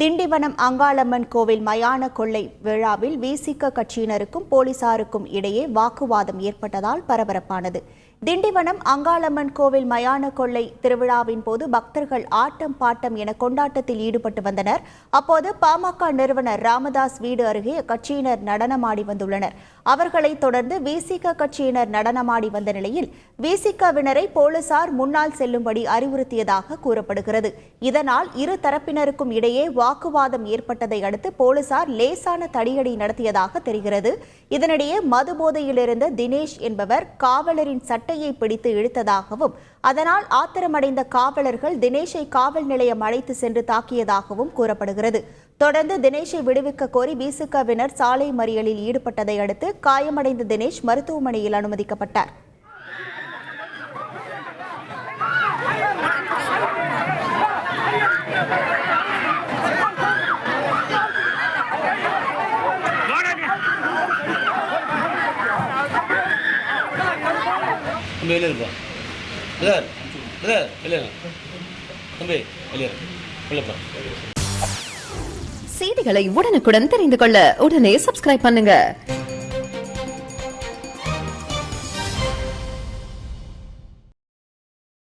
திண்டிவனம் அங்காளம்மன் கோவில் மயான கொள்ளை விழாவில் விசிக கட்சியினருக்கும் போலீசாருக்கும் இடையே வாக்குவாதம் ஏற்பட்டதால் பரபரப்பானது. திண்டிவனம் அங்காளம்மன் கோவில் மயான கொள்ளை திருவிழாவின் போது பக்தர்கள் ஆட்டம் பாட்டம் என கொண்டாட்டத்தில் ஈடுபட்டு வந்தனர். அப்போது பாமக நிறுவனர் ராமதாஸ் வீடு அருகே கட்சியினர் நடனமாடி வந்துள்ளனர். அவர்களை தொடர்ந்து விசிக கட்சியினர் நடனமாடி வந்த நிலையில் விசிகவினரை போலீசார் முன்னால் செல்லும்படி அறிவுறுத்தியதாக கூறப்படுகிறது. இதனால் இரு தரப்பினருக்கும் இடையே வாக்குவாதம் ஏற்பட்டதை அடுத்து போலீசார் லேசான தடியடி நடத்தியதாக தெரிகிறது. இதனிடையே மது போதையில் இருந்த தினேஷ் என்பவர் காவலரின் சட்டையை பிடித்து இழுத்ததாகவும் அதனால் ஆத்திரமடைந்த காவலர்கள் தினேஷை காவல் நிலையம் அழைத்து சென்று தாக்கியதாகவும் கூறப்படுகிறது. தொடர்ந்து தினேஷை விடுவிக்க கோரி விசிகவினர் சாலை மறியலில் ஈடுபட்டதை அடுத்து காயமடைந்த தினேஷ் மருத்துவமனையில் அனுமதிக்கப்பட்டார். செய்திகளை உடனுக்குடன் தெரிந்து கொள்ள உடனே சப்ஸ்கிரைப் பண்ணுங்க.